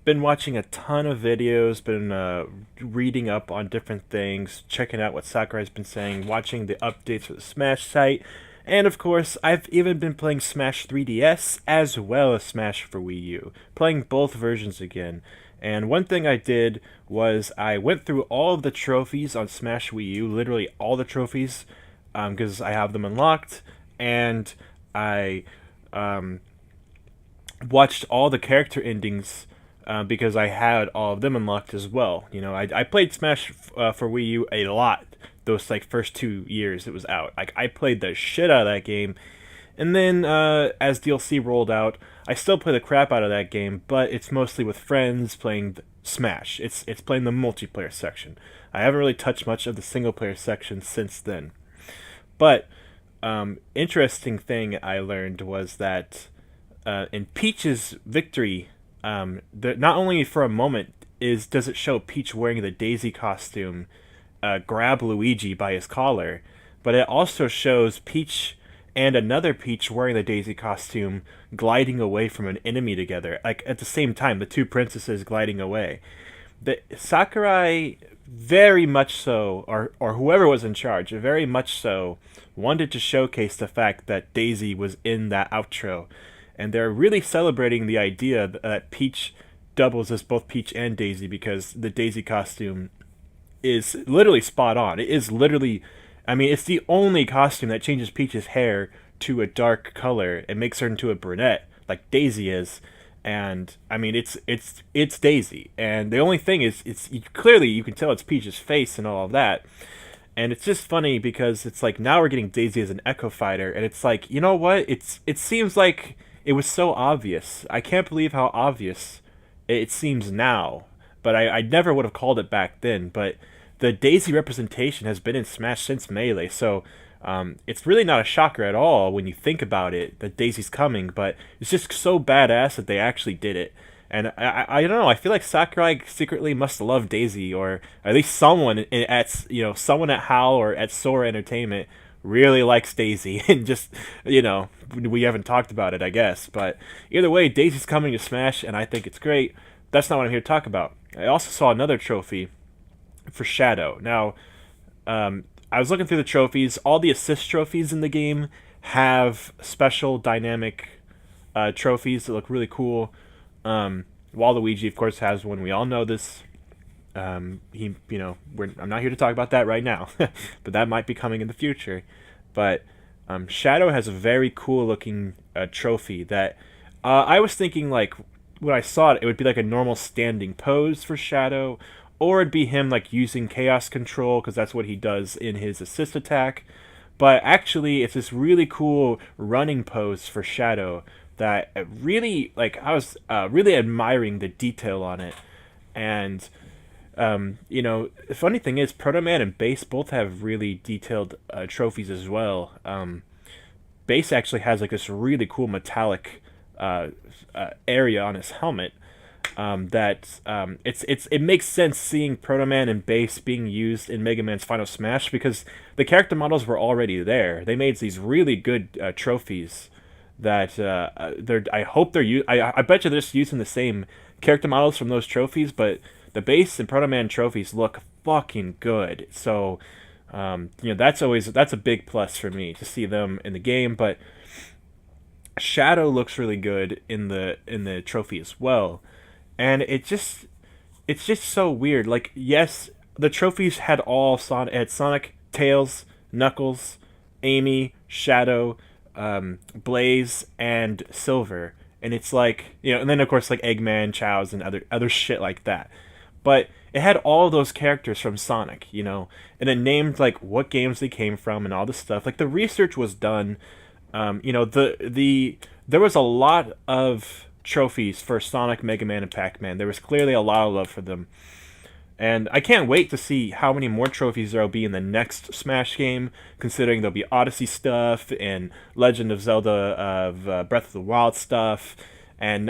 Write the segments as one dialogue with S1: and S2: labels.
S1: been watching a ton of videos, been reading up on different things, checking out what Sakurai's been saying, watching the updates for the Smash site, and of course, I've even been playing Smash 3DS as well as Smash for Wii U, playing both versions again. And one thing I did was I went through all of the trophies on Smash Wii U, literally all the trophies, because I have them unlocked, and I um, watched all the character endings because I had all of them unlocked as well. You know, I played Smash for Wii U a lot those like first 2 years it was out. Like I played the shit out of that game, and then as DLC rolled out, I still play the crap out of that game, but it's mostly with friends playing Smash. It's playing the multiplayer section. I haven't really touched much of the single player section since then. But interesting thing I learned was that in Peach's victory, not only for a moment does it show Peach wearing the Daisy costume, grab Luigi by his collar, but it also shows Peach and another Peach wearing the Daisy costume gliding away from an enemy together. Like at the same time, the two princesses gliding away. The Sakurai very much so, or whoever was in charge, very much so, wanted to showcase the fact that Daisy was in that outro, and they're really celebrating the idea that Peach doubles as both Peach and Daisy because the Daisy costume is literally spot on. It is literally, I mean, it's the only costume that changes Peach's hair to a dark color and makes her into a brunette like Daisy is. And I mean, it's Daisy. And the only thing is, clearly you can tell it's Peach's face and all of that. And it's just funny because it's like now we're getting Daisy as an Echo Fighter, and it's like, you know what? It seems like it was so obvious. I can't believe how obvious it seems now. But I never would have called it back then. But the Daisy representation has been in Smash since Melee, so it's really not a shocker at all when you think about it that Daisy's coming. But it's just so badass that they actually did it. And I don't know. I feel like Sakurai secretly must love Daisy, or at least someone at someone at HAL or at Sora Entertainment really likes Daisy, and just we haven't talked about it, I guess. But either way, Daisy's coming to Smash, and I think it's great. That's not what I'm here to talk about. I also saw another trophy for Shadow. Now, I was looking through the trophies. All the assist trophies in the game have special dynamic trophies that look really cool. Waluigi, of course, has one. We all know this. I'm not here to talk about that right now, but that might be coming in the future. But Shadow has a very cool looking trophy that I was thinking like when I saw it, it would be like a normal standing pose for Shadow, or it'd be him like using Chaos Control because that's what he does in his assist attack. But actually, it's this really cool running pose for Shadow that really like I was really admiring the detail on it. And the funny thing is, Proto Man and Base both have really detailed trophies as well. Base actually has like this really cool metallic area on his helmet it makes sense seeing Proto Man and Base being used in Mega Man's Final Smash because the character models were already there. They made these really good trophies that they're. I hope they're. I bet you they're just using the same character models from those trophies, but the Base and Proto Man trophies look fucking good. So, that's a big plus for me to see them in the game. But Shadow looks really good in the trophy as well, and it's just so weird. Like, yes, the trophies had Sonic, Tails, Knuckles, Amy, Shadow, Blaze, and Silver, and it's like and then of course like Eggman, Chow's, and other shit like that. But it had all those characters from Sonic, and it named like what games they came from and all this stuff. Like the research was done. There was a lot of trophies for Sonic, Mega Man, and Pac-Man. There was clearly a lot of love for them. And I can't wait to see how many more trophies there will be in the next Smash game, considering there'll be Odyssey stuff and Legend of Zelda of Breath of the Wild stuff. and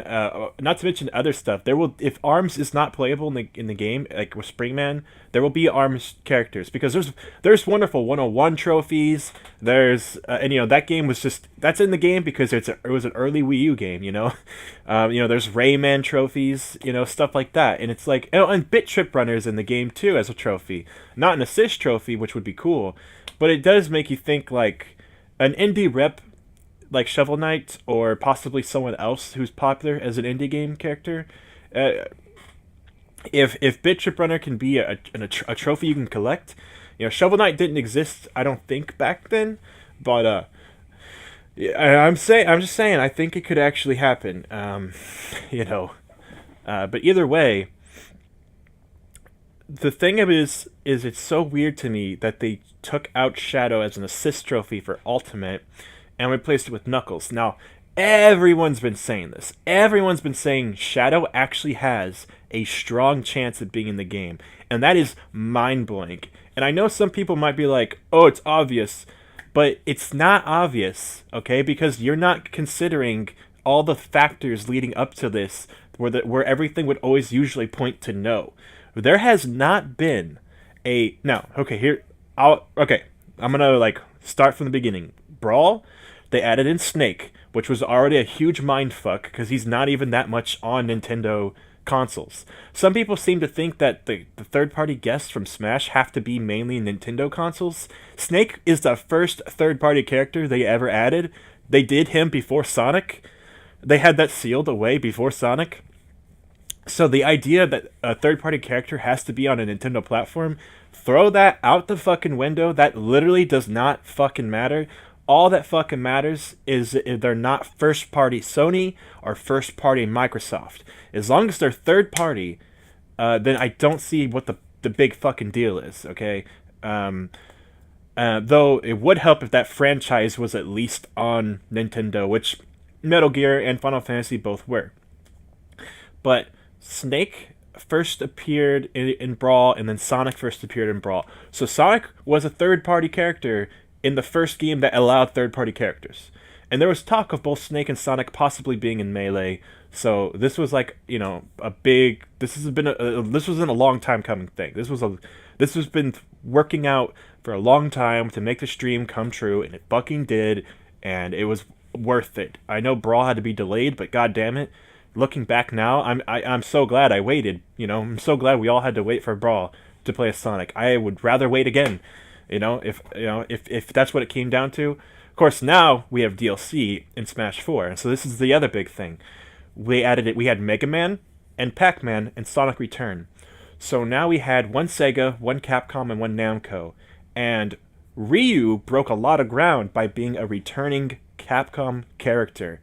S1: not to mention other stuff. There will, if Arms is not playable in the game, like with Springman, there will be Arms characters because there's wonderful 101 trophies. There's and that game was just that's in the game because it was an early Wii U game. There's Rayman trophies, stuff like that, and it's like and Bit Trip Runner's in the game too as a trophy, not an assist trophy, which would be cool, but it does make you think like an indie rep like Shovel Knight or possibly someone else who's popular as an indie game character. If Bit Trip Runner can be a trophy you can collect, Shovel Knight didn't exist, I don't think, back then, but I'm just saying, I think it could actually happen. But either way, the thing of it is it's so weird to me that they took out Shadow as an assist trophy for Ultimate and replaced it with Knuckles. Now, everyone's been saying this. Everyone's been saying Shadow actually has a strong chance at being in the game, and that is mind-blowing. And I know some people might be like, oh, it's obvious, but it's not obvious, okay? Because you're not considering all the factors leading up to this, where everything would always usually point to no. There has not been I'm gonna start from the beginning. Brawl, they added in Snake, which was already a huge mindfuck because he's not even that much on Nintendo consoles. Some people seem to think that the third-party guests from Smash have to be mainly Nintendo consoles. Snake is the first third-party character they ever added. They did him before Sonic. They had that sealed away before Sonic. So the idea that a third-party character has to be on a Nintendo platform, throw that out the fucking window. That literally does not fucking matter. All that fucking matters is if they're not first-party Sony or first-party Microsoft. As long as they're third-party, then I don't see what the big fucking deal is, okay? Though it would help if that franchise was at least on Nintendo, which Metal Gear and Final Fantasy both were. But Snake first appeared in Brawl, and then Sonic first appeared in Brawl. So Sonic was a third-party character in the first game that allowed third-party characters. And there was talk of both Snake and Sonic possibly being in Melee. So this was like, a big... This wasn't a long time coming thing. This has been working out for a long time to make the stream come true, and it fucking did, and it was worth it. I know Brawl had to be delayed, but god damn it, looking back now, I'm so glad I waited. I'm so glad we all had to wait for Brawl to play as Sonic. I would rather wait again. If that's what it came down to. Of course, now we have DLC in Smash 4, so this is the other big thing. We added it. We had Mega Man and Pac-Man and Sonic Return. So now we had one Sega, one Capcom, and one Namco. And Ryu broke a lot of ground by being a returning Capcom character.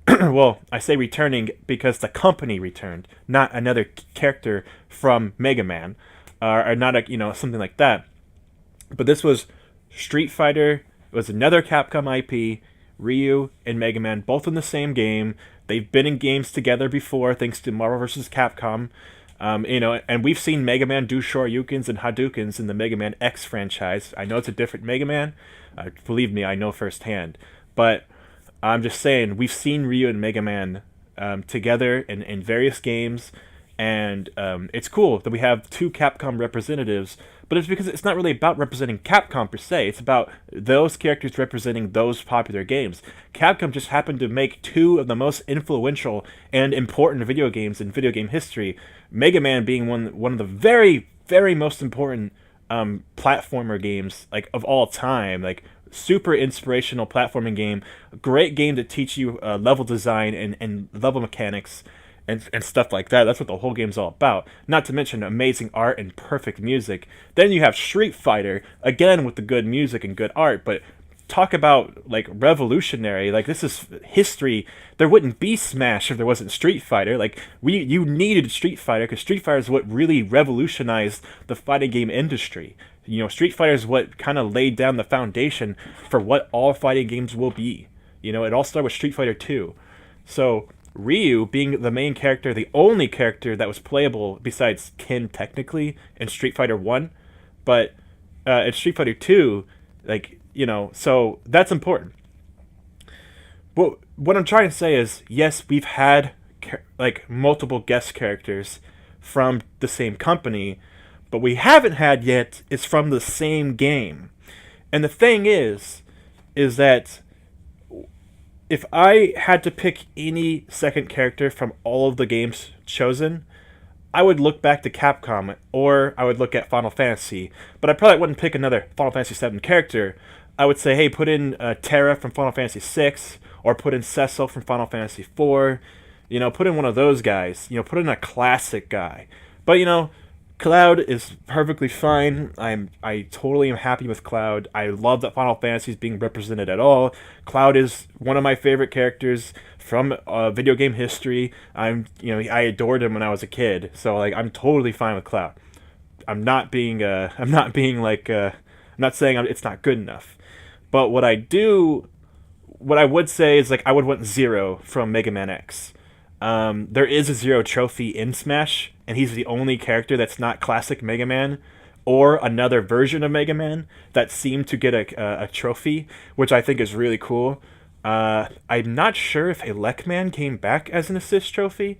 S1: Well, I say returning because the company returned, not another character from Mega Man, or not something like that. But this was Street Fighter. It was another Capcom IP. Ryu and Mega Man, both in the same game. They've been in games together before, thanks to Marvel vs. Capcom. And we've seen Mega Man do Shoryukens and Hadoukens in the Mega Man X franchise. I know it's a different Mega Man. Believe me, I know firsthand. But I'm just saying, we've seen Ryu and Mega Man together in various games. And it's cool that we have two Capcom representatives, but it's because it's not really about representing Capcom per se. It's about those characters representing those popular games. Capcom just happened to make two of the most influential and important video games in video game history, Mega Man being one of the very, very most important platformer games of all time. Super inspirational platforming game, great game to teach you level design and level mechanics. And stuff like that. That's what the whole game's all about. Not to mention amazing art and perfect music. Then you have Street Fighter, again with the good music and good art, but talk about revolutionary. This is history. There wouldn't be Smash if there wasn't Street Fighter. You needed Street Fighter because Street Fighter is what really revolutionized the fighting game industry. Street Fighter is what kind of laid down the foundation for what all fighting games will be. It all started with Street Fighter 2. So Ryu being the main character, the only character that was playable besides Ken technically in Street Fighter 1, but in Street Fighter 2, so that's important. Well, what I'm trying to say is, yes, we've had like multiple guest characters from the same company, but we haven't had yet is from the same game. And the thing is that if I had to pick any second character from all of the games chosen, I would look back to Capcom or I would look at Final Fantasy, but I probably wouldn't pick another Final Fantasy VII character. I would say, hey, put in Terra from Final Fantasy VI, or put in Cecil from Final Fantasy IV. You know, put in one of those guys. You know, put in a classic guy. But you know, Cloud is perfectly fine. I totally am happy with Cloud. I love that Final Fantasy is being represented at all. Cloud is one of my favorite characters from video game history. I adored him when I was a kid. So like, I'm totally fine with Cloud. I'm not saying it's not good enough. But what I would say is like I would want Zero from Mega Man X. There is a Zero trophy in Smash, and he's the only character that's not classic Mega Man or another version of Mega Man that seemed to get a trophy, which I think is really cool. I'm not sure if Elecman came back as an assist trophy,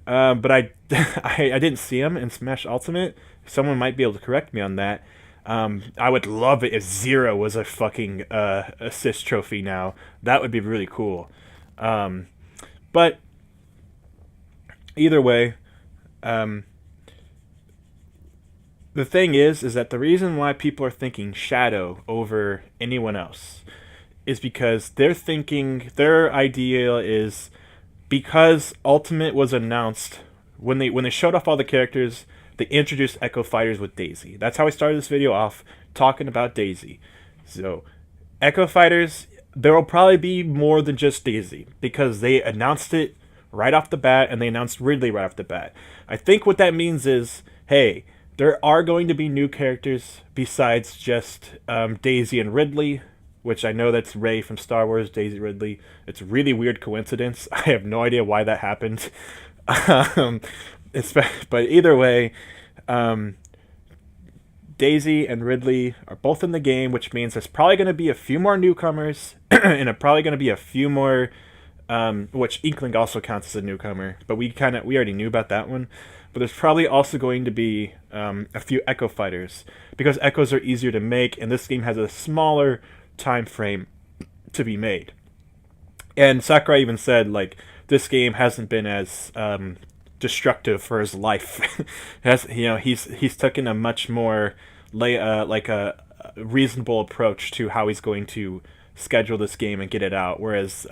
S1: but I didn't see him in Smash Ultimate. Someone might be able to correct me on that. I would love it if Zero was a fucking assist trophy now. That would be really cool. But either way, the thing is that the reason why people are thinking Shadow over anyone else is because their idea is because Ultimate was announced when they showed off all the characters. They introduced Echo Fighters with Daisy. That's how I started this video off, talking about Daisy. So, Echo Fighters, there will probably be more than just Daisy, because they announced it right off the bat, and they announced Ridley right off the bat. I think what that means is, hey, there are going to be new characters besides just Daisy and Ridley, which I know that's Rey from Star Wars, Daisy Ridley. It's a really weird coincidence. I have no idea why that happened. But either way, Daisy and Ridley are both in the game, which means there's probably going to be a few more newcomers, and probably going to be a few more, which Inkling also counts as a newcomer, but we already knew about that one. But there's probably also going to be a few Echo Fighters, because Echoes are easier to make, and this game has a smaller time frame to be made. And Sakurai even said, like, this game hasn't been as destructive for his life. He's taken a much more a reasonable approach to how he's going to schedule this game and get it out, whereas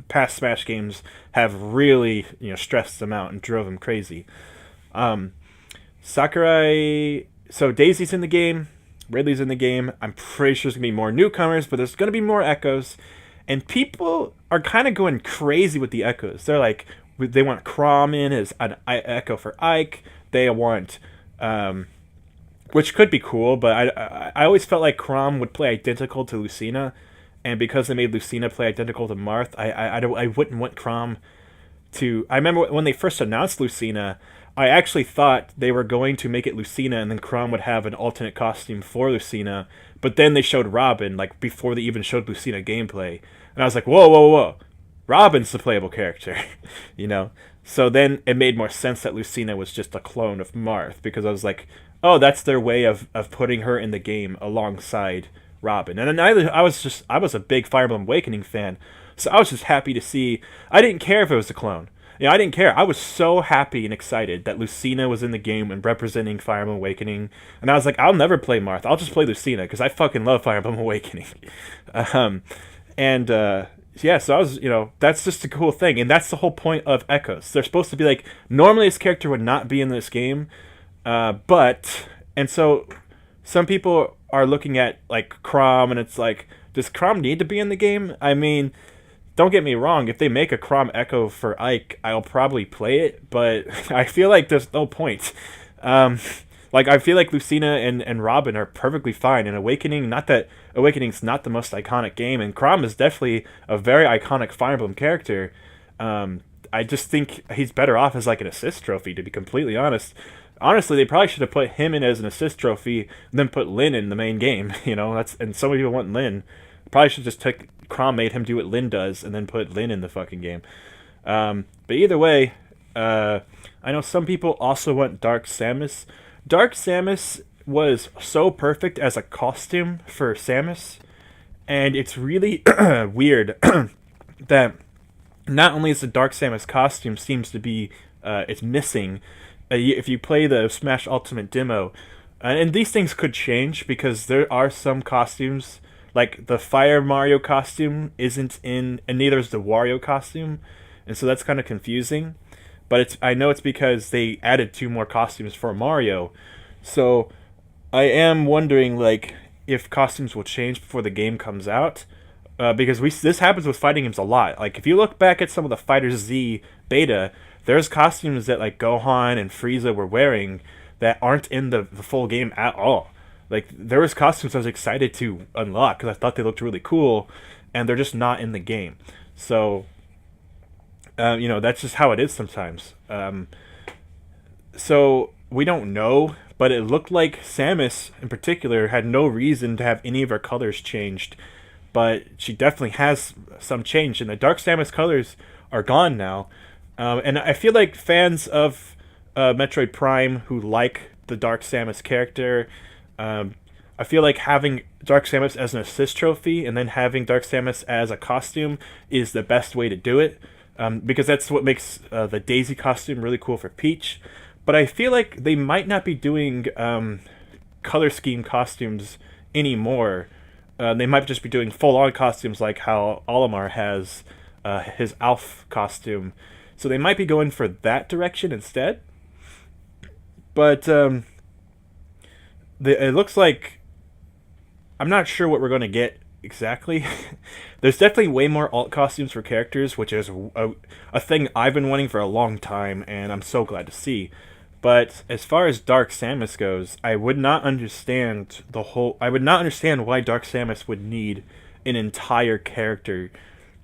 S1: past Smash games have really stressed him out and drove him crazy. Sakurai, so Daisy's in the game, Ridley's in the game. I'm pretty sure there's gonna be more newcomers, but there's gonna be more Echoes, and people are kind of going crazy with the Echoes. They're like, they want Chrom in as an Echo for Ike. They want, which could be cool, but I always felt like Chrom would play identical to Lucina, and because they made Lucina play identical to Marth, I wouldn't want Chrom to. I remember when they first announced Lucina, I actually thought they were going to make it Lucina, and then Chrom would have an alternate costume for Lucina. But then they showed Robin, like before they even showed Lucina gameplay, and I was like, whoa. Robin's the playable character, So then it made more sense that Lucina was just a clone of Marth, because I was like, oh, that's their way of putting her in the game alongside Robin. And then I was a big Fire Emblem Awakening fan, so I was just happy to see. I didn't care if it was a clone. I didn't care. I was so happy and excited that Lucina was in the game and representing Fire Emblem Awakening. And I was like, I'll never play Marth. I'll just play Lucina, because I fucking love Fire Emblem Awakening. Yeah, so I was, that's just a cool thing. And that's the whole point of Echoes. They're supposed to be like, normally this character would not be in this game, and so some people are looking at, like, Chrom, and it's like, does Chrom need to be in the game? I mean, don't get me wrong, if they make a Chrom Echo for Ike, I'll probably play it, but I feel like there's no point. I feel like Lucina and Robin are perfectly fine. And Awakening, not that Awakening's not the most iconic game, and Chrom is definitely a very iconic Fire Emblem character. I just think he's better off as like an assist trophy, to be completely honest. Honestly, they probably should have put him in as an assist trophy, and then put Lyn in the main game. And so many people want Lyn. Probably should just Chrom made him do what Lyn does and then put Lyn in the fucking game. But either way, I know some people also want Dark Samus. Dark Samus was so perfect as a costume for Samus, and it's really weird that not only is the Dark Samus costume seems to be it's missing. If you play the Smash Ultimate demo, and these things could change because there are some costumes, like the Fire Mario costume isn't in, and neither is the Wario costume, and so that's kind of confusing. But I know it's because they added 2 more costumes for Mario, so I am wondering like if costumes will change before the game comes out, because this happens with fighting games a lot. Like if you look back at some of the Fighter Z beta, there's costumes that like Gohan and Frieza were wearing that aren't in the full game at all. Like there was costumes I was excited to unlock because I thought they looked really cool, and they're just not in the game. So that's just how it is sometimes. So we don't know, but it looked like Samus in particular had no reason to have any of her colors changed, but she definitely has some change, and the Dark Samus colors are gone now. And I feel like fans of Metroid Prime who like the Dark Samus character, I feel like having Dark Samus as an assist trophy and then having Dark Samus as a costume is the best way to do it, because that's what makes the Daisy costume really cool for Peach. But I feel like they might not be doing color scheme costumes anymore. They might just be doing full-on costumes like how Olimar has his Alf costume. So they might be going for that direction instead. But it looks like... I'm not sure what we're going to get exactly. There's definitely way more alt costumes for characters, which is a thing I've been wanting for a long time, and I'm so glad to see. But as far as Dark Samus goes, I would not understand why Dark Samus would need an entire character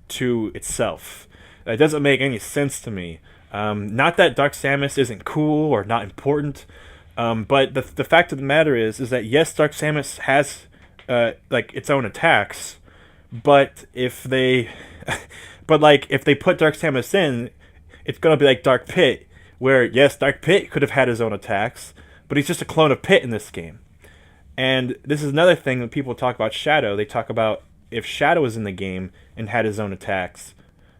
S1: to itself. That doesn't make any sense to me. Not that Dark Samus isn't cool or not important, but the fact of the matter is that yes, Dark Samus has like its own attacks, but if they put Dark Samus in, it's gonna be like Dark Pit, where yes, Dark Pit could have had his own attacks, but he's just a clone of Pit in this game. And this is another thing when people talk about Shadow. They talk about if Shadow was in the game and had his own attacks,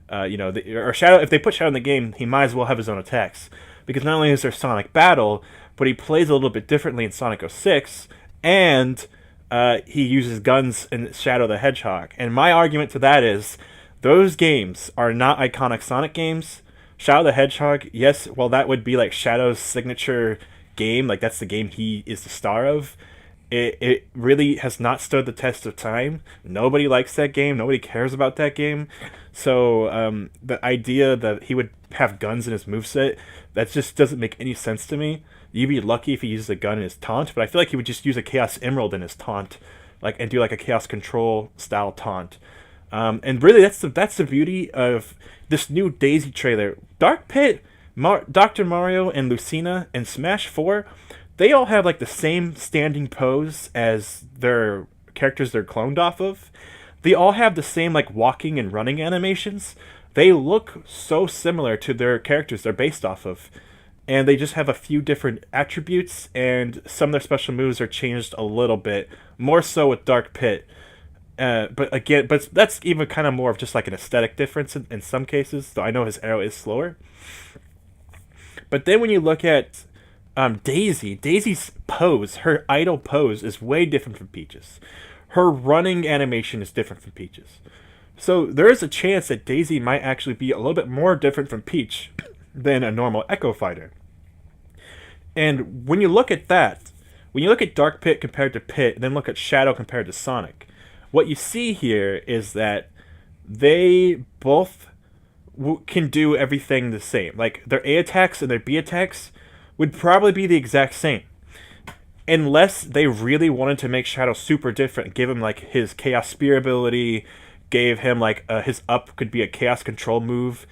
S1: or Shadow. If they put Shadow in the game, he might as well have his own attacks, because not only is there Sonic Battle, but he plays a little bit differently in Sonic 06, and he uses guns in Shadow the Hedgehog. And my argument to that is, those games are not iconic Sonic games. Shadow the Hedgehog, yes, well, that would be like Shadow's signature game. Like, that's the game he is the star of. It really has not stood the test of time. Nobody likes that game. Nobody cares about that game. So the idea that he would have guns in his moveset, that just doesn't make any sense to me. You'd be lucky if he uses a gun in his taunt, but I feel like he would just use a Chaos Emerald in his taunt, and do like a Chaos Control style taunt. And really, that's the beauty of this new Daisy trailer. Dark Pit, Dr. Mario, and Lucina in Smash 4, they all have like the same standing pose as their characters they're cloned off of. They all have the same like walking and running animations. They look so similar to their characters they're based off of. And they just have a few different attributes, and some of their special moves are changed a little bit, more so with Dark Pit. But that's even kind of more of just like an aesthetic difference in some cases, though I know his arrow is slower. But then when you look at Daisy's pose, her idle pose is way different from Peach's. Her running animation is different from Peach's. So there is a chance that Daisy might actually be a little bit more different from Peach than a normal Echo Fighter. And when you look at that, when you look at Dark Pit compared to Pit, and then look at Shadow compared to Sonic, what you see here is that they both can do everything the same. Like, their A attacks and their B attacks would probably be the exact same. Unless they really wanted to make Shadow super different, give him, like, his Chaos Spear ability, gave him, like, his up could be a Chaos Control move.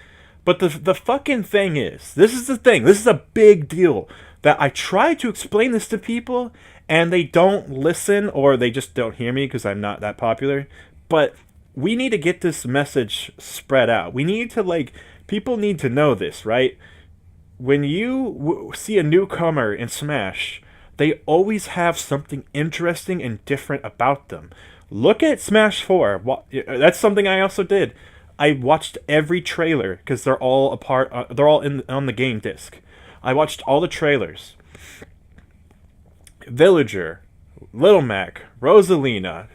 S1: But the fucking thing is, this is the thing, this is a big deal, that I try to explain this to people, and they don't listen, or they just don't hear me because I'm not that popular. But we need to get this message spread out. We need to, like, people need to know this, right? When you see a newcomer in Smash, they always have something interesting and different about them. Look at Smash 4. That's something I also did. I watched every trailer because they're all apart. They're all in on the game disc. I watched all the trailers. Villager, Little Mac, Rosalina,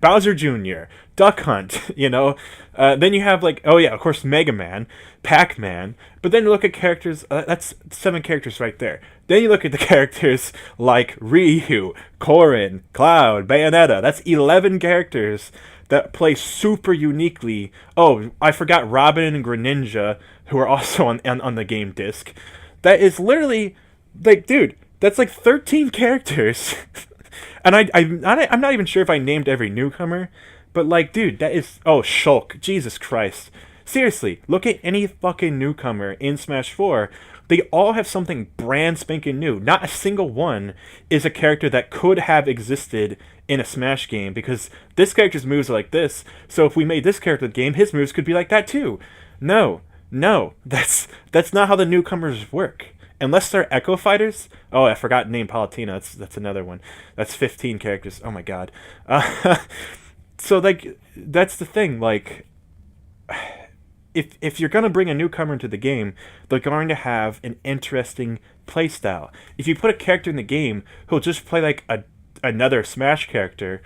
S1: Bowser Jr., Duck Hunt, you know. Then you have, like, oh yeah, of course, Mega Man, Pac Man. But then you look at characters, that's 7 characters right there. Then you look at the characters like Ryu, Corrin, Cloud, Bayonetta. That's 11 characters that play super uniquely. Oh, I forgot Robin and Greninja, who are also on the game disc. That is literally, like, dude, that's like 13 characters. And I'm not even sure if I named every newcomer, but, like, dude, that is, oh, Shulk, Jesus Christ. Seriously, look at any fucking newcomer in Smash 4. They all have something brand spanking new. Not a single one is a character that could have existed in a Smash game, because this character's moves are like this, so if we made this character the game, his moves could be like that too. No, that's not how the newcomers work. Unless they're Echo Fighters. Oh, I forgot to name Palutena. That's another one. That's 15 characters. Oh my god. So, like, that's the thing. Like, if you're gonna bring a newcomer into the game, they're going to have an interesting playstyle. If you put a character in the game who'll just play like another Smash character,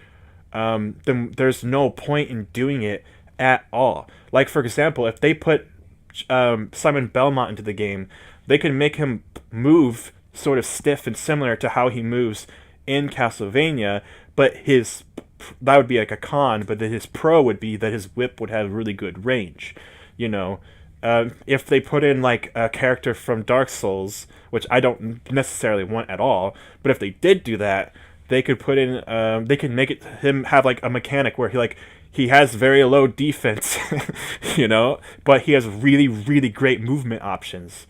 S1: then there's no point in doing it at all. Like, for example, if they put Simon Belmont into the game, they could make him move sort of stiff and similar to how he moves in Castlevania, but that would be like a con, but then his pro would be that his whip would have really good range, you know. If they put in, like, a character from Dark Souls, which I don't necessarily want at all, but if they did do that, they could put in, they could make him have, like, a mechanic where he has very low defense, you know, but he has really, really great movement options.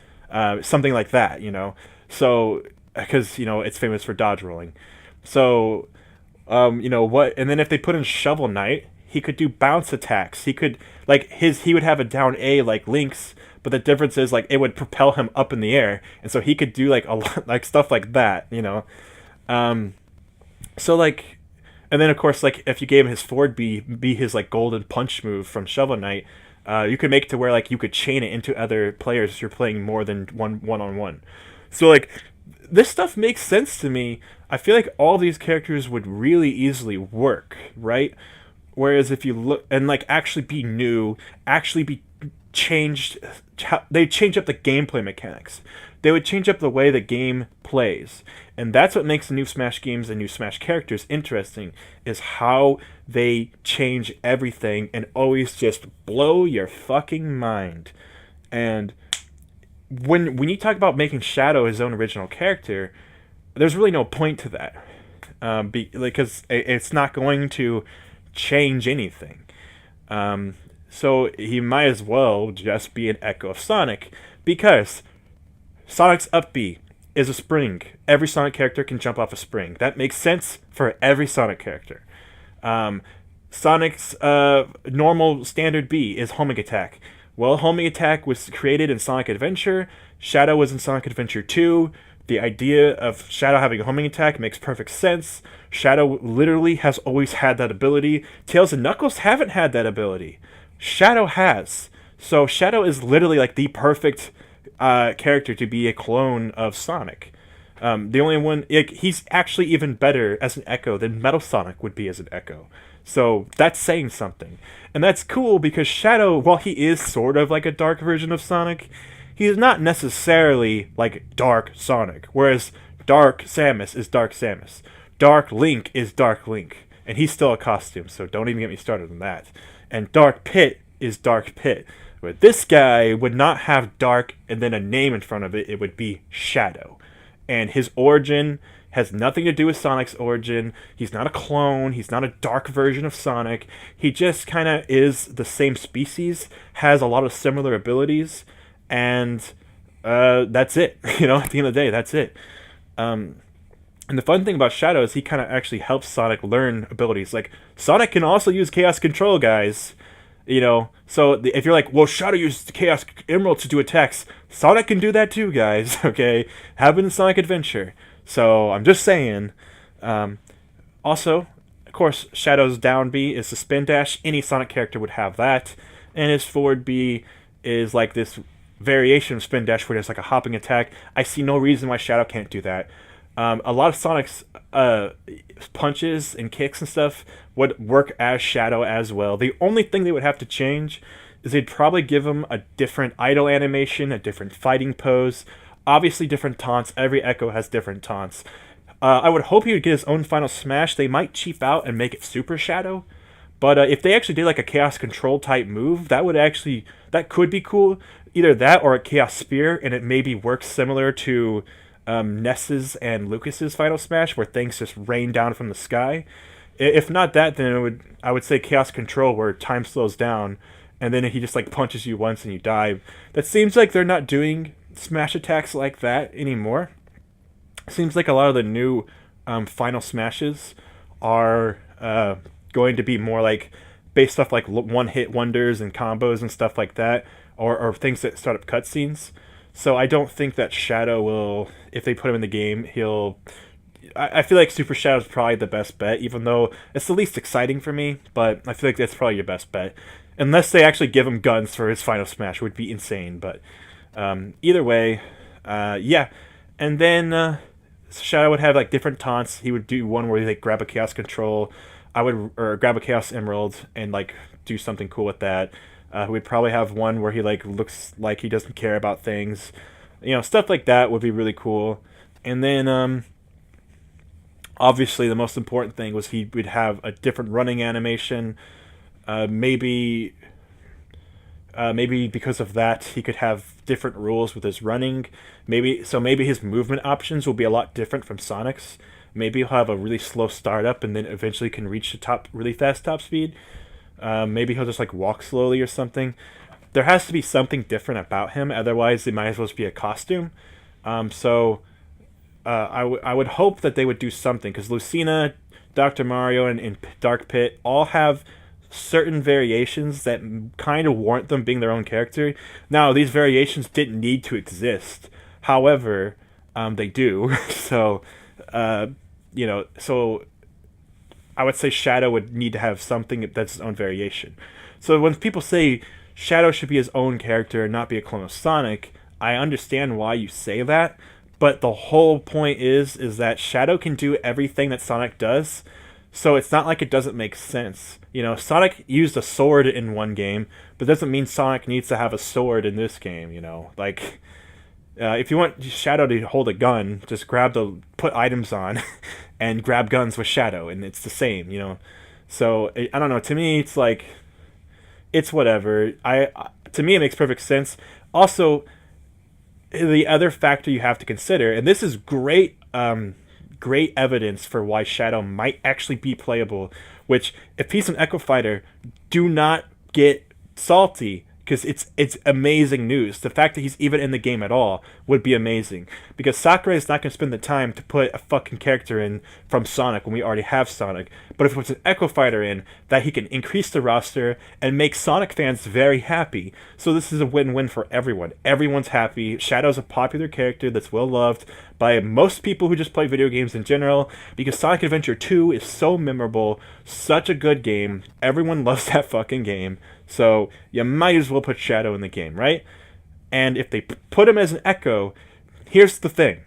S1: Something like that, you know. So, because, you know, it's famous for dodge rolling. So, you know what? And then if they put in Shovel Knight, he could do bounce attacks. He could, like, he would have a down A like Link's, but the difference is, like, it would propel him up in the air, and so he could do, like, a lot, like, stuff like that, you know. So, like, and then of course, like, if you gave him his forward B be his, like, golden punch move from Shovel Knight, you could make it to where, like, you could chain it into other players if you're playing more than one-on-one. So, like, this stuff makes sense to me. I feel like all these characters would really easily work, right? Whereas if you look and, like, actually be new, actually be changed, they change up the gameplay mechanics. They would change up the way the game plays. And that's what makes the new Smash games and new Smash characters interesting, is how they change everything and always just blow your fucking mind. And when you talk about making Shadow his own original character, there's really no point to that. Because it's not going to change anything. So he might as well just be an echo of Sonic, because Sonic's up B is a spring. Every Sonic character can jump off a spring. That makes sense for every Sonic character. Sonic's normal standard B is homing attack. Well, homing attack was created in Sonic Adventure. Shadow was in Sonic Adventure 2. The idea of Shadow having a homing attack makes perfect sense. Shadow literally has always had that ability. Tails and Knuckles haven't had that ability. Shadow has. So Shadow is literally, like, the perfect character to be a clone of Sonic. The only one, like, he's actually even better as an Echo than Metal Sonic would be as an Echo. So that's saying something. And that's cool because Shadow, while he is sort of like a dark version of Sonic, he is not necessarily like Dark Sonic. Whereas Dark Samus is Dark Samus. Dark Link is Dark Link. And he's still a costume, so don't even get me started on that. And Dark Pit is Dark Pit. But this guy would not have Dark and then a name in front of it. It would be Shadow. And his origin has nothing to do with Sonic's origin. He's not a clone. He's not a dark version of Sonic. He just kind of is the same species, has a lot of similar abilities, and that's it. You know, at the end of the day, that's it. And And the fun thing about Shadow is he kind of actually helps Sonic learn abilities. Like, Sonic can also use Chaos Control, guys. So if you're like, well, Shadow used Chaos Emerald to do attacks, Sonic can do that too, guys. Okay, happen in Sonic Adventure. So I'm just saying. Also, of course, Shadow's down B is the spin dash. Any Sonic character would have that, and his forward B is like this variation of spin dash where there's like a hopping attack. I see no reason why Shadow can't do that. A lot of Sonic's punches and kicks and stuff would work as Shadow as well. The only thing they would have to change is they'd probably give him a different idle animation, a different fighting pose, obviously different taunts. Every Echo has different taunts. I would hope he would get his own final smash. They might cheap out and make it Super Shadow, but if they actually did like a Chaos Control type move, that could be cool. Either that or a Chaos Spear, and it maybe works similar to Ness's and Lucas's Final Smash, where things just rain down from the sky. If not that, then I would say Chaos Control, where time slows down, and then he just like punches you once and you die. That seems like they're not doing smash attacks like that anymore. Seems like a lot of the new Final Smashes are going to be more like based off like one-hit wonders and combos and stuff like that, or things that start up cutscenes. So I don't think that Shadow will, if they put him in the game, I feel like Super Shadow is probably the best bet, even though it's the least exciting for me, but I feel like that's probably your best bet. Unless they actually give him guns for his Final Smash, would be insane, but either way, yeah. And then Shadow would have like different taunts. He would do one where he like grab a Chaos Control, or grab a Chaos Emerald and like do something cool with that. We'd probably have one where he like looks like he doesn't care about things, stuff like that would be really cool. And then obviously the most important thing was he would have a different running animation. Maybe because of that he could have different rules with his running. Maybe his movement options will be a lot different from Sonic's. Maybe he'll have a really slow startup and then eventually can reach the really fast top speed. Maybe he'll just like walk slowly or something. There has to be something different about him, otherwise it might as well just be a costume. I would hope that they would do something, because Lucina, Dr. Mario, and Dark Pit all have certain variations that kind of warrant them being their own character. Now, these variations didn't need to exist. However, they do. So I would say Shadow would need to have something that's his own variation. So when people say Shadow should be his own character and not be a clone of Sonic, I understand why you say that, but the whole point is that Shadow can do everything that Sonic does, so it's not like it doesn't make sense. Sonic used a sword in one game, but doesn't mean Sonic needs to have a sword in this game, Like, if you want Shadow to hold a gun, just put items on and grab guns with Shadow, and it's the same, So, I don't know, to me, it's like, it's whatever. To me, it makes perfect sense. Also, the other factor you have to consider, and this is great evidence for why Shadow might actually be playable, which, if he's an Echo Fighter, do not get salty, because it's amazing news. The fact that he's even in the game at all would be amazing, because Sakurai is not going to spend the time to put a fucking character in from Sonic when we already have Sonic. But if it puts an Echo Fighter in, that he can increase the roster and make Sonic fans very happy. So this is a win-win for everyone. Everyone's happy. Shadow's a popular character that's well loved by most people who just play video games in general, because Sonic Adventure 2 is so memorable, such a good game. Everyone loves that fucking game. So you might as well put Shadow in the game, right? And if they put him as an Echo, here's the thing.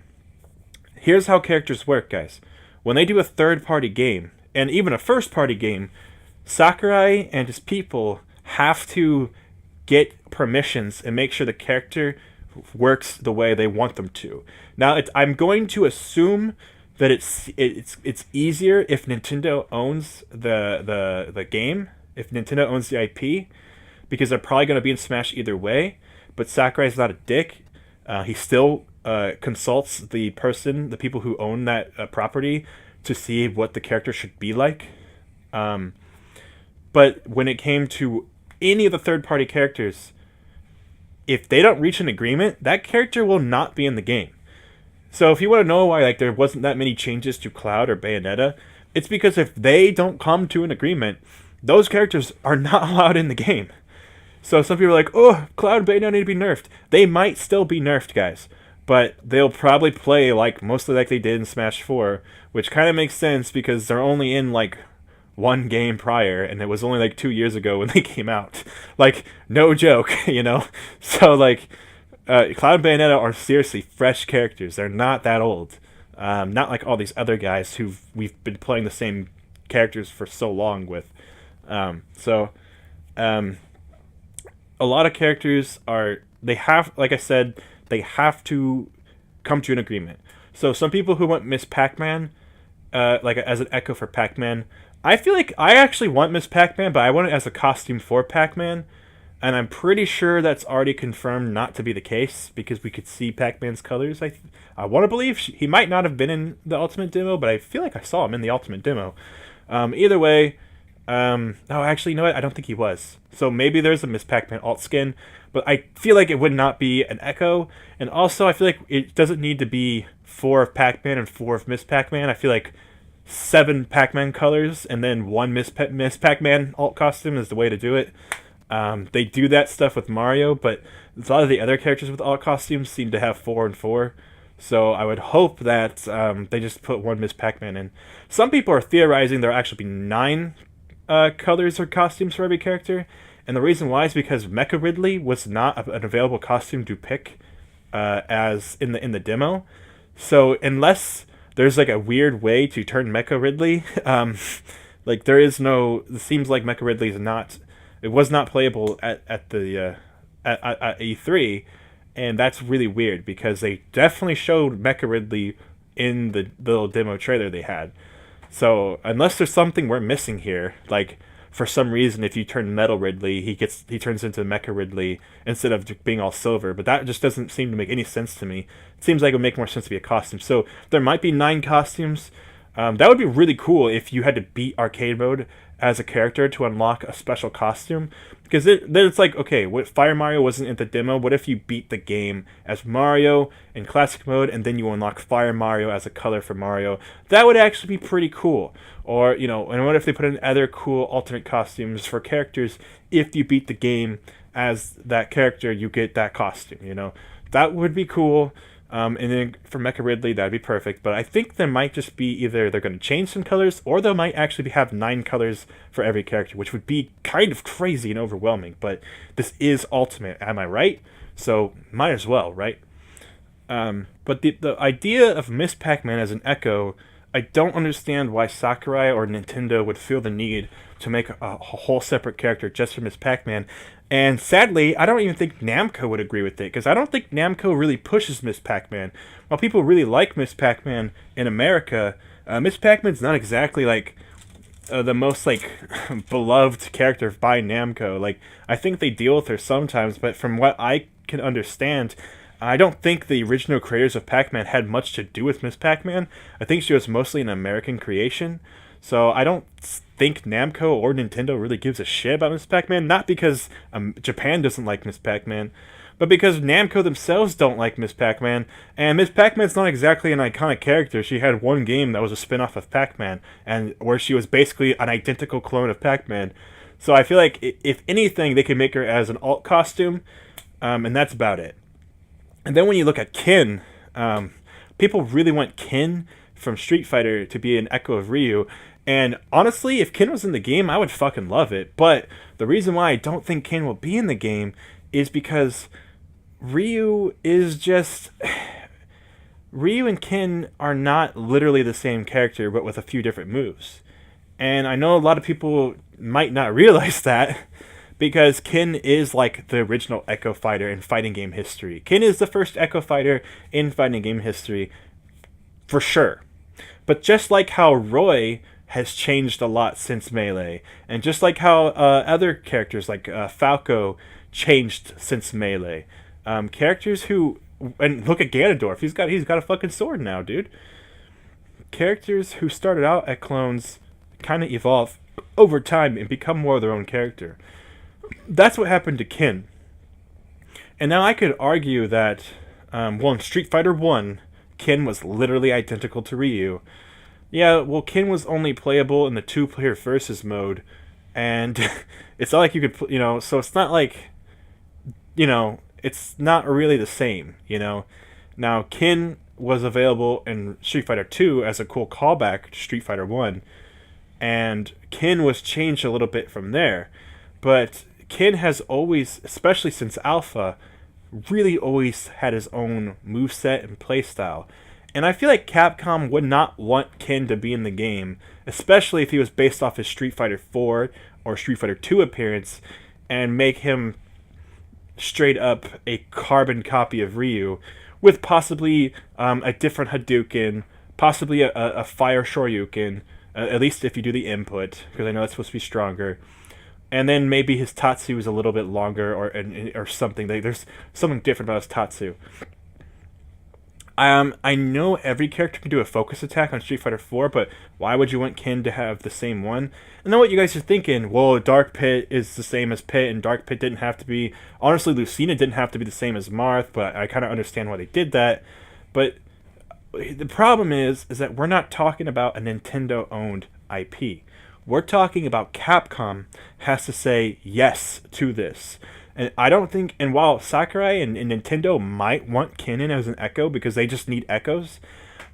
S1: Here's how characters work, guys. When they do a third-party game, and even a first-party game, Sakurai and his people have to get permissions and make sure the character works the way they want them to. Now, I'm going to assume that it's easier if Nintendo owns the game, if Nintendo owns the IP, because they're probably going to be in Smash either way. But Sakurai's not a dick. He still consults the people who own that property to see what the character should be like. But when it came to any of the third-party characters, if they don't reach an agreement, that character will not be in the game. So if you want to know why like there wasn't that many changes to Cloud or Bayonetta, it's because if they don't come to an agreement, those characters are not allowed in the game. So some people are like, oh, Cloud and Bayonetta need to be nerfed. They might still be nerfed, guys. But they'll probably play like mostly like they did in Smash 4, which kind of makes sense because they're only in like one game prior, and it was only like 2 years ago when they came out. Like, no joke, you know? So, like, Cloud and Bayonetta are seriously fresh characters. They're not that old. Not like all these other guys who we've been playing the same characters for so long with. So, a lot of characters are they have like I said they have to come to an agreement. So some people who want Miss Pac-Man, like as an echo for Pac-Man, I feel like I actually want Miss Pac-Man, but I want it as a costume for Pac-Man, and I'm pretty sure that's already confirmed not to be the case because we could see Pac-Man's colors. I want to believe he might not have been in the Ultimate demo, but I feel like I saw him in the Ultimate demo. Either way. Oh, actually, you know what? I don't think he was. So maybe there's a Miss Pac-Man alt skin, but I feel like it would not be an Echo. And also, I feel like it doesn't need to be 4 of Pac-Man and 4 of Miss Pac-Man. I feel like 7 Pac-Man colors and then 1 Miss Pac-Man alt costume is the way to do it. They do that stuff with Mario, but a lot of the other characters with alt costumes seem to have 4 and 4. So I would hope that they just put 1 Miss Pac-Man in. Some people are theorizing there'll actually be 9 colors or costumes for every character, and the reason why is because Mecha Ridley was not an available costume to pick as in the demo. So unless there's like a weird way to turn Mecha Ridley, like there is no. It seems like Mecha Ridley is not. It was not playable at the at E3, and that's really weird because they definitely showed Mecha Ridley in the little demo trailer they had. So unless there's something we're missing here, like for some reason if you turn Metal Ridley, he turns into Mecha Ridley instead of being all silver, but that just doesn't seem to make any sense to me. It seems like it would make more sense to be a costume. So there might be 9 costumes. That would be really cool if you had to beat arcade mode as a character to unlock a special costume. Because then it's like, okay, what Fire Mario wasn't in the demo, what if you beat the game as Mario in classic mode and then you unlock Fire Mario as a color for Mario? That would actually be pretty cool. Or, you know, and what if they put in other cool alternate costumes for characters? If you beat the game as that character, you get that costume, you know? That would be cool. And then for Mecha Ridley, that'd be perfect. But I think there might just be either they're going to change some colors, or they might actually have 9 colors for every character, which would be kind of crazy and overwhelming. But this is Ultimate, am I right? So might as well, right? But the idea of Miss Pac-Man as an Echo, I don't understand why Sakurai or Nintendo would feel the need to make a whole separate character just for Miss Pac-Man. And sadly, I don't even think Namco would agree with it, because I don't think Namco really pushes Miss Pac-Man. While people really like Miss Pac-Man in America, Miss Pac-Man's not exactly like the most like beloved character by Namco. Like, I think they deal with her sometimes, but from what I can understand, I don't think the original creators of Pac-Man had much to do with Miss Pac-Man. I think she was mostly an American creation. So I don't think Namco or Nintendo really gives a shit about Miss Pac-Man. Not because Japan doesn't like Miss Pac-Man, but because Namco themselves don't like Miss Pac-Man. And Miss Pac-Man's not exactly an iconic character. She had one game that was a spin-off of Pac-Man, and where she was basically an identical clone of Pac-Man. So I feel like if anything, they could make her as an alt costume, and that's about it. And then when you look at Ken, people really want Ken from Street Fighter to be an echo of Ryu. And honestly, if Ken was in the game, I would fucking love it. But the reason why I don't think Ken will be in the game is because Ryu is just... Ryu and Ken are not literally the same character, but with a few different moves. And I know a lot of people might not realize that, because Ken is like the original Echo Fighter in fighting game history. Ken is the first Echo Fighter in fighting game history, for sure. But just like how Roy has changed a lot since Melee, and just like how other characters like Falco changed since Melee, characters who, and look at Ganondorf, he's got a fucking sword now, dude. Characters who started out at clones kind of evolve over time and become more of their own character. That's what happened to Ken. And now I could argue that, well, in Street Fighter 1, Ken was literally identical to Ryu. Yeah, well, Ken was only playable in the two-player versus mode, and it's not like you could, so it's not like, it's not really the same. Now, Ken was available in Street Fighter 2 as a cool callback to Street Fighter 1, and Ken was changed a little bit from there. But Ken has always, especially since Alpha, really always had his own moveset and playstyle. And I feel like Capcom would not want Ken to be in the game, especially if he was based off his Street Fighter 4 or Street Fighter 2 appearance, and make him straight up a carbon copy of Ryu, with possibly a different Hadouken, possibly a Fire Shoryuken, at least if you do the input, because I know that's supposed to be stronger. And then maybe his Tatsu is a little bit longer, or something. There's something different about his Tatsu. I know every character can do a focus attack on Street Fighter 4, but why would you want Ken to have the same one? I know what you guys are thinking. Well, Dark Pit is the same as Pit, and Dark Pit didn't have to be... Honestly, Lucina didn't have to be the same as Marth, but I kind of understand why they did that. But the problem is that we're not talking about a Nintendo-owned IP. We're talking about Capcom has to say yes to this. And I don't think, and while Sakurai and Nintendo might want Ken as an Echo because they just need Echoes,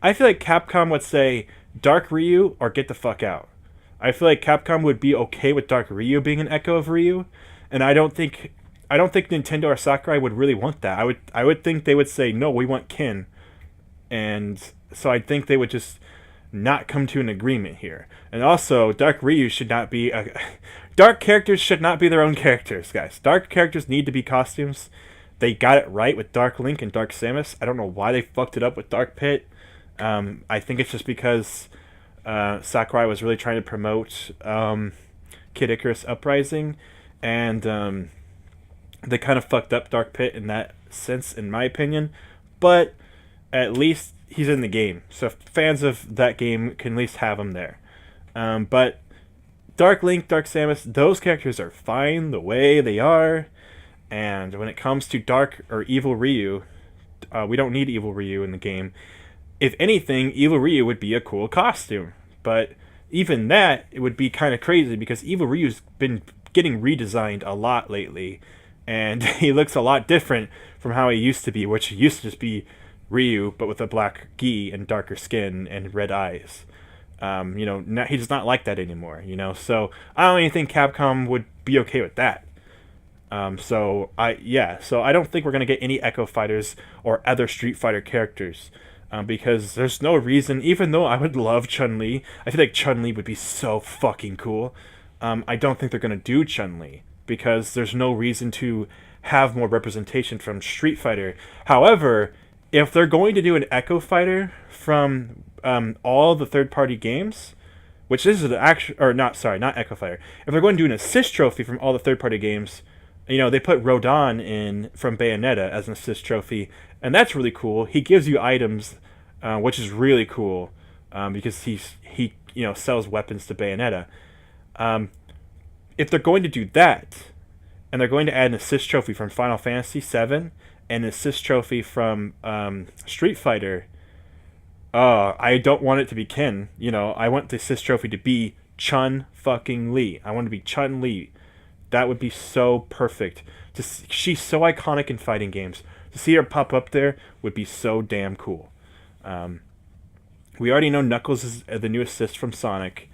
S1: I feel like Capcom would say Dark Ryu or get the fuck out. I feel like Capcom would be okay with Dark Ryu being an Echo of Ryu, and I don't think Nintendo or Sakurai would really want that. I would think they would say no, we want Ken, and so I think they would just not come to an agreement here. And also, Dark Ryu should not be Dark characters should not be their own characters, guys. Dark characters need to be costumes. They got it right with Dark Link and Dark Samus. I don't know why they fucked it up with Dark Pit. I think it's just because Sakurai was really trying to promote Kid Icarus Uprising, and they kind of fucked up Dark Pit in that sense, in my opinion. But at least he's in the game, so fans of that game can at least have him there. But Dark Link, Dark Samus, those characters are fine the way they are. And when it comes to Dark or Evil Ryu, we don't need Evil Ryu in the game. If anything, Evil Ryu would be a cool costume. But even that, it would be kind of crazy because Evil Ryu's been getting redesigned a lot lately. And he looks a lot different from how he used to be, which he used to just be Ryu, but with a black gi and darker skin and red eyes. He does not like that anymore, so I don't even think Capcom would be okay with that. So I don't think we're going to get any Echo Fighters or other Street Fighter characters, because there's no reason, even though I would love Chun-Li, I feel like Chun-Li would be so fucking cool. I don't think they're going to do Chun-Li, because there's no reason to have more representation from Street Fighter. However, if they're going to do an Echo Fighter from all the third-party games, which this is the actual, or not Echo Fighter. If they're going to do an assist trophy from all the third-party games, they put Rodon in from Bayonetta as an assist trophy, and that's really cool. He gives you items, which is really cool, because he sells weapons to Bayonetta. If they're going to do that, and they're going to add an assist trophy from Final Fantasy VII and an assist trophy from Street Fighter, I don't want it to be Ken. I want the assist trophy to be Chun-fucking-Li. I want it to be Chun-Li. That would be so perfect. She's so iconic in fighting games. To see her pop up there would be so damn cool. We already know Knuckles is the new assist from Sonic,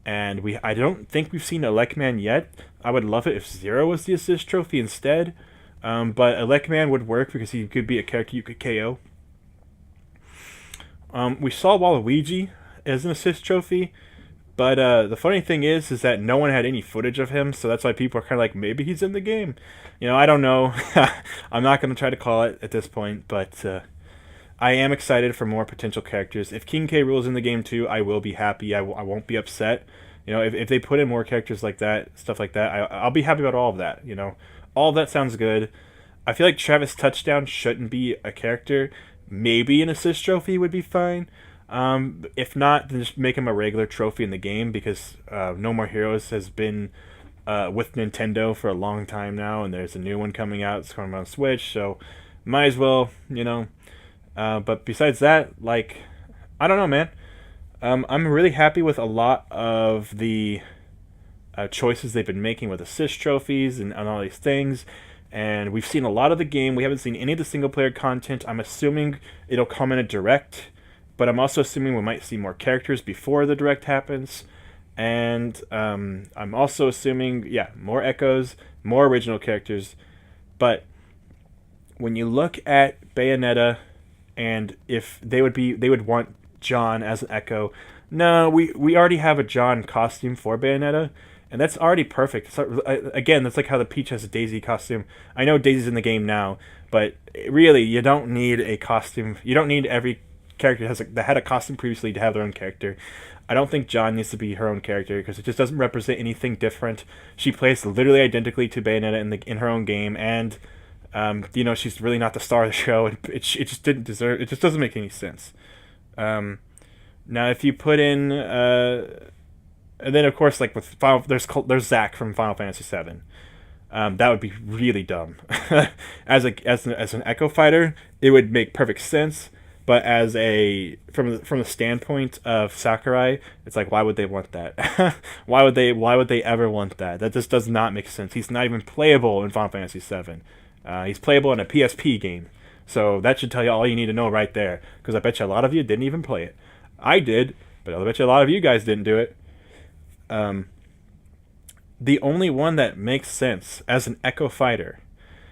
S1: and I don't think we've seen Elecman yet. I would love it if Zero was the assist trophy instead, but Elecman would work because he could be a character you could KO. We saw Waluigi as an assist trophy, but the funny thing is that no one had any footage of him, so that's why people are kind of like, maybe he's in the game. I don't know. I'm not going to try to call it at this point, but I am excited for more potential characters. If King K. Rool is in the game too, I will be happy. I won't be upset. If they put in more characters like that, stuff like that, I'll be happy about all of that. All of that sounds good. I feel like Travis Touchdown shouldn't be a character. Maybe an assist trophy would be fine. If not, then just make him a regular trophy in the game, because No More Heroes has been with Nintendo for a long time now, and there's a new one coming out. It's coming on Switch, so might as well, But besides that, like, I don't know, man. I'm really happy with a lot of the choices they've been making with assist trophies and all these things. And we've seen a lot of the game. We haven't seen any of the single player content. I'm assuming it'll come in a direct, but I'm also assuming we might see more characters before the direct happens. And I'm also assuming, yeah, more echoes, more original characters. But when you look at Bayonetta, and if they would want John as an echo. No, we already have a John costume for Bayonetta, and that's already perfect. So, again, that's like how the Peach has a Daisy costume. I know Daisy's in the game now, but really, you don't need a costume. You don't need every character that had a costume previously to have their own character. I don't think John needs to be her own character because it just doesn't represent anything different. She plays literally identically to Bayonetta in her own game, and she's really not the star of the show, and it just didn't deserve. It just doesn't make any sense. Now, if you put in, and then of course, like with there's Zack from Final Fantasy VII. That would be really dumb. as an Echo fighter, it would make perfect sense. But from the standpoint of Sakurai, it's like, why would they want that? Why would they ever want that? That just does not make sense. He's not even playable in Final Fantasy VII. He's playable in a PSP game. So that should tell you all you need to know right there. Because I bet you a lot of you didn't even play it. I did, but I bet you a lot of you guys didn't do it. The only one that makes sense as an Echo fighter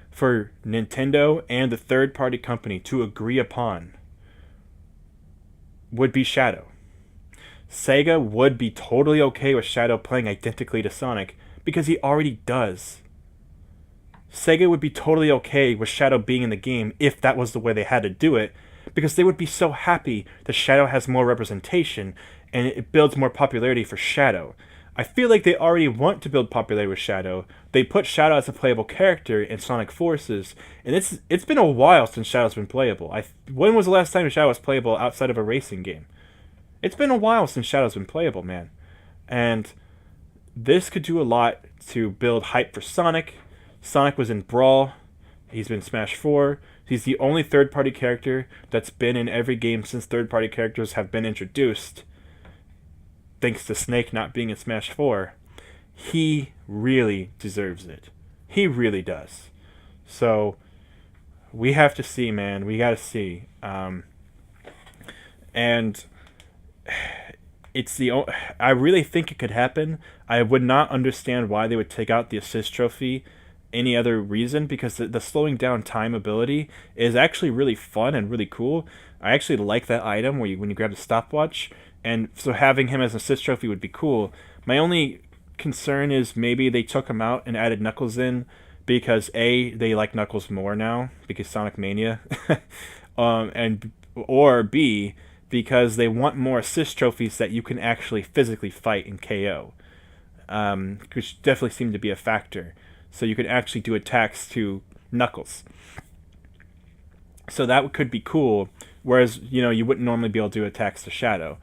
S1: for Nintendo and the third-party company to agree upon would be Shadow. Sega would be totally okay with Shadow playing identically to Sonic because he already does. Sega would be totally okay with Shadow being in the game if that was the way they had to do it, because they would be so happy that Shadow has more representation and it builds more popularity for Shadow. I feel like they already want to build popularity with Shadow. They put Shadow as a playable character in Sonic Forces, and it's been a while since Shadow's been playable. When was the last time Shadow was playable outside of a racing game? It's been a while since Shadow's been playable, man. And this could do a lot to build hype for Sonic. Sonic was in Brawl. He's been in Smash 4. He's the only third-party character that's been in every game since third-party characters have been introduced. Thanks to Snake not being in Smash 4. He really deserves it. He really does. So, we have to see, man. We gotta see. And I really think it could happen. I would not understand why they would take out the assist trophy any other reason, because the slowing down time ability is actually really fun and really cool. I actually like that item when you grab the stopwatch, and so having him as an assist trophy would be cool. My only concern is maybe they took him out and added Knuckles in because they like Knuckles more now because Sonic Mania, or B, because they want more assist trophies that you can actually physically fight and KO, which definitely seemed to be a factor. So you could actually do attacks to Knuckles. So that could be cool, whereas, you wouldn't normally be able to do attacks to Shadow.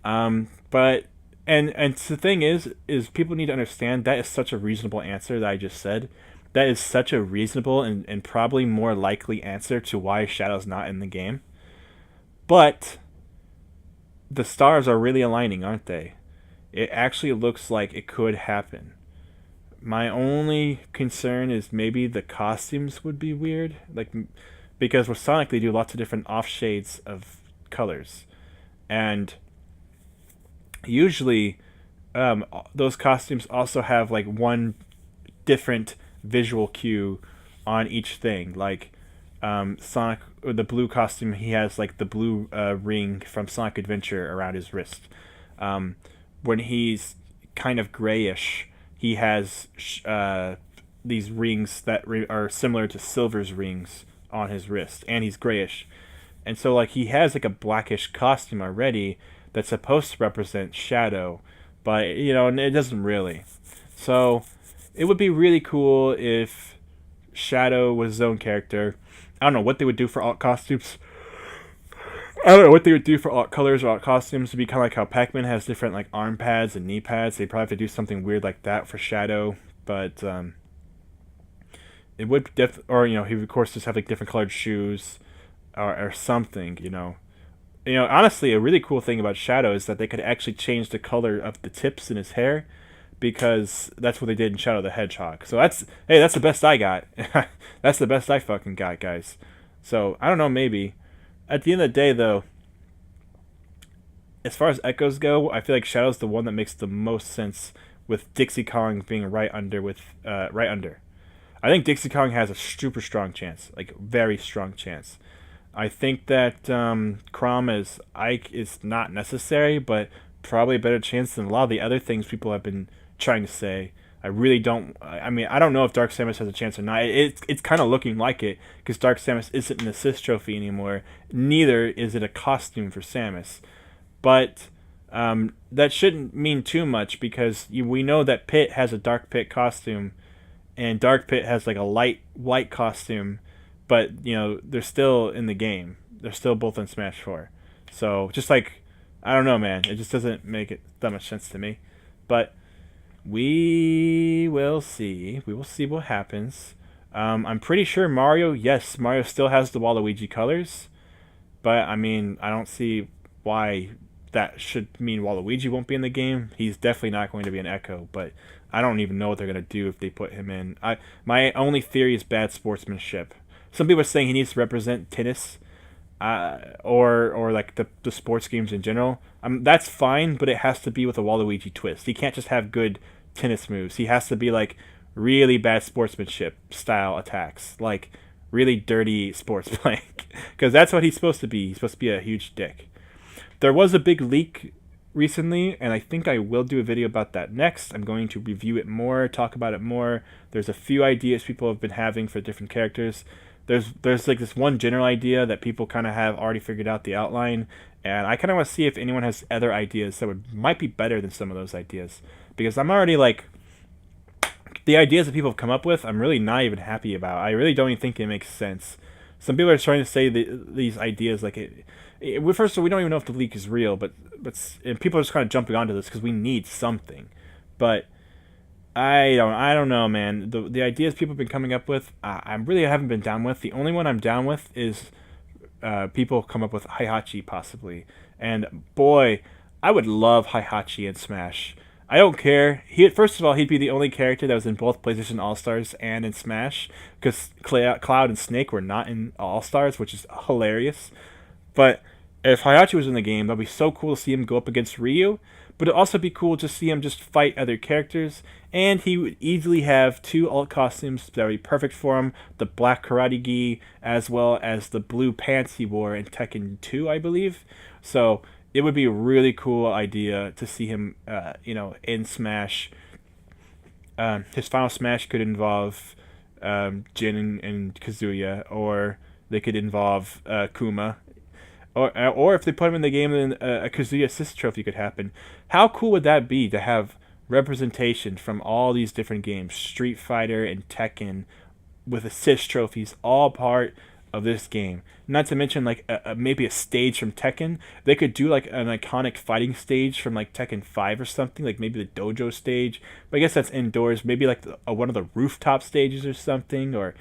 S1: But the thing is people need to understand that is such a reasonable answer that I just said. That is such a reasonable and probably more likely answer to why Shadow's not in the game. But the stars are really aligning, aren't they? It actually looks like it could happen. My only concern is maybe the costumes would be weird, because with Sonic they do lots of different off shades of colors, and usually those costumes also have like one different visual cue on each thing. Like Sonic, or the blue costume, he has like the blue ring from Sonic Adventure around his wrist. When he's kind of grayish, he has these rings that are similar to Silver's rings on his wrist, and he's grayish. And so he has like a blackish costume already that's supposed to represent Shadow, but it doesn't really. So it would be really cool if Shadow was his own character. I don't know what they would do for alt costumes. I don't know what they would do for alt colors or alt costumes. To be kind of like how Pac-Man has different arm pads and knee pads. They probably have to do something weird like that for Shadow. But it would or he would of course just have different colored shoes. or something. Honestly, a really cool thing about Shadow is that they could actually change the color of the tips in his hair, because that's what they did in Shadow the Hedgehog. So that's the best I got. That's the best I fucking got, guys. So I don't know, maybe. At the end of the day, though, as far as echoes go, I feel like Shadow's the one that makes the most sense, with Dixie Kong being right under. I think Dixie Kong has a super strong chance, like very strong chance. I think that Crom as Ike is not necessary, but probably a better chance than a lot of the other things people have been trying to say. I really don't. I mean, I don't know if Dark Samus has a chance or not. It's kind of looking like it, because Dark Samus isn't an assist trophy anymore. Neither is it a costume for Samus. But that shouldn't mean too much, because we know that Pit has a Dark Pit costume, and Dark Pit has like a light white costume, but they're still in the game. They're still both in Smash 4. So just like, I don't know, man. It just doesn't make it that much sense to me. But we will see. We will see what happens. I'm pretty sure Mario. Yes, Mario still has the Waluigi colors, but I mean, I don't see why that should mean Waluigi won't be in the game. He's definitely not going to be an Echo, but I don't even know what they're going to do if they put him in. My only theory is bad sportsmanship. Some people are saying he needs to represent tennis, or like the sports games in general. That's fine, but it has to be with a Waluigi twist. He can't just have good tennis moves. He has to be like really bad sportsmanship style attacks, like really dirty sports playing, because that's what he's supposed to be. He's supposed to be a huge dick. There was a big leak recently, and I think I will do a video about that next. I'm going to review it more, talk about it more. There's a few ideas people have been having for different characters. There's like this one general idea that people kind of have already figured out the outline, and I kind of want to see if anyone has other ideas that might be better than some of those ideas, because I'm already like, the ideas that people have come up with, I'm really not even happy about. I really don't even think it makes sense. Some people are trying to say these ideas like first of all, we don't even know if the leak is real, but and people are just kind of jumping onto this because we need something. But I don't know, man. The ideas people have been coming up with, I really haven't been down with. The only one I'm down with is people come up with Heihachi possibly, and boy, I would love Heihachi in Smash. I don't care. First of all, he'd be the only character that was in both PlayStation All Stars and in Smash, because Cloud and Snake were not in All Stars, which is hilarious. But if Heihachi was in the game, that'd be so cool to see him go up against Ryu. But it'd also be cool to see him just fight other characters, and he would easily have two alt costumes that would be perfect for him: the black karate gi, as well as the blue pants he wore in Tekken 2, I believe. So it would be a really cool idea to see him, in Smash. His final Smash could involve Jin and Kazuya, or they could involve Kuma. Or if they put him in the game, then a Kazuya assist trophy could happen. How cool would that be to have representation from all these different games, Street Fighter and Tekken, with assist trophies, all part of this game? Not to mention like maybe a stage from Tekken. They could do like an iconic fighting stage from like Tekken 5 or something, like maybe the dojo stage. But I guess that's indoors. Maybe like one of the rooftop stages or something, or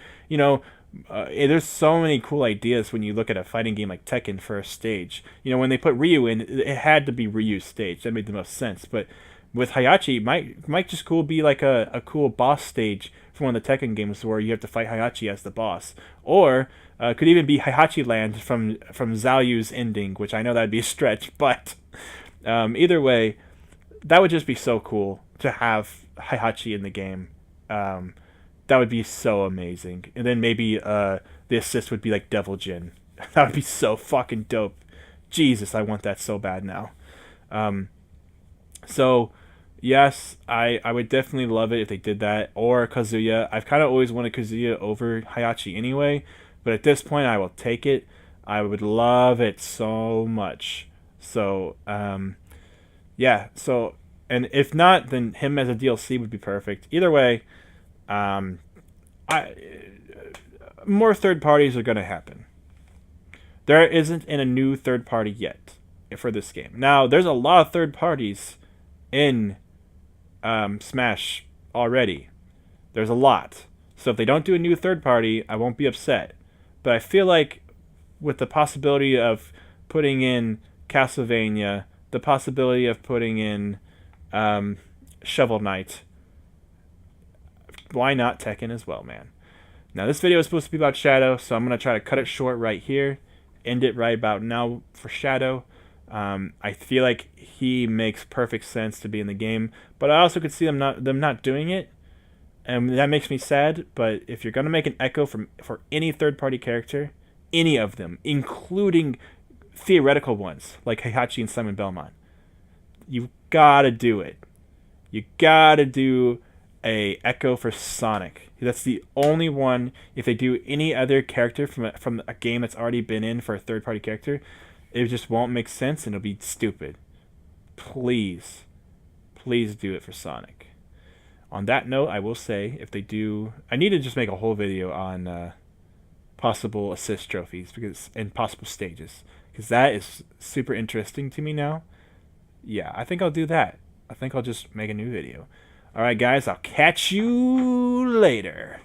S1: there's so many cool ideas when you look at a fighting game like Tekken for a stage. When they put Ryu in, it had to be Ryu's stage. That made the most sense. But with Heihachi, might just cool be like a cool boss stage from one of the Tekken games where you have to fight Heihachi as the boss. Or could even be Heihachi Land from Zaoyu's ending, which I know that'd be a stretch, but either way, that would just be so cool to have Heihachi in the game. That would be so amazing. And then maybe the assist would be like Devil Jin. That would be so fucking dope. Jesus, I want that so bad now. So, yes, I would definitely love it if they did that. Or Kazuya. I've kind of always wanted Kazuya over Heihachi anyway. But at this point, I will take it. I would love it so much. So, yeah. So, and if not, then him as a DLC would be perfect. Either way, more third parties are going to happen. There isn't a new third party yet for this game. Now, there's a lot of third parties in Smash already. There's a lot. So if they don't do a new third party, I won't be upset. But I feel like with the possibility of putting in Castlevania, the possibility of putting in Shovel Knight, why not Tekken as well, man? Now, this video is supposed to be about Shadow, so I'm going to try to cut it short right here, end it right about now for Shadow. I feel like he makes perfect sense to be in the game, but I also could see them not doing it, and that makes me sad. But if you're going to make an Echo for any third-party character, any of them, including theoretical ones like Heihachi and Simon Belmont, you gotta do it. You gotta do a Echo for Sonic. That's the only one. If they do any other character from a game that's already been in for a third party character, it just won't make sense and it'll be stupid. Please, please do it for Sonic. On that note, I will say if they do, I need to just make a whole video on possible assist trophies and possible stages because that is super interesting to me now. Yeah, I think I'll do that. I think I'll just make a new video. Alright guys, I'll catch you later.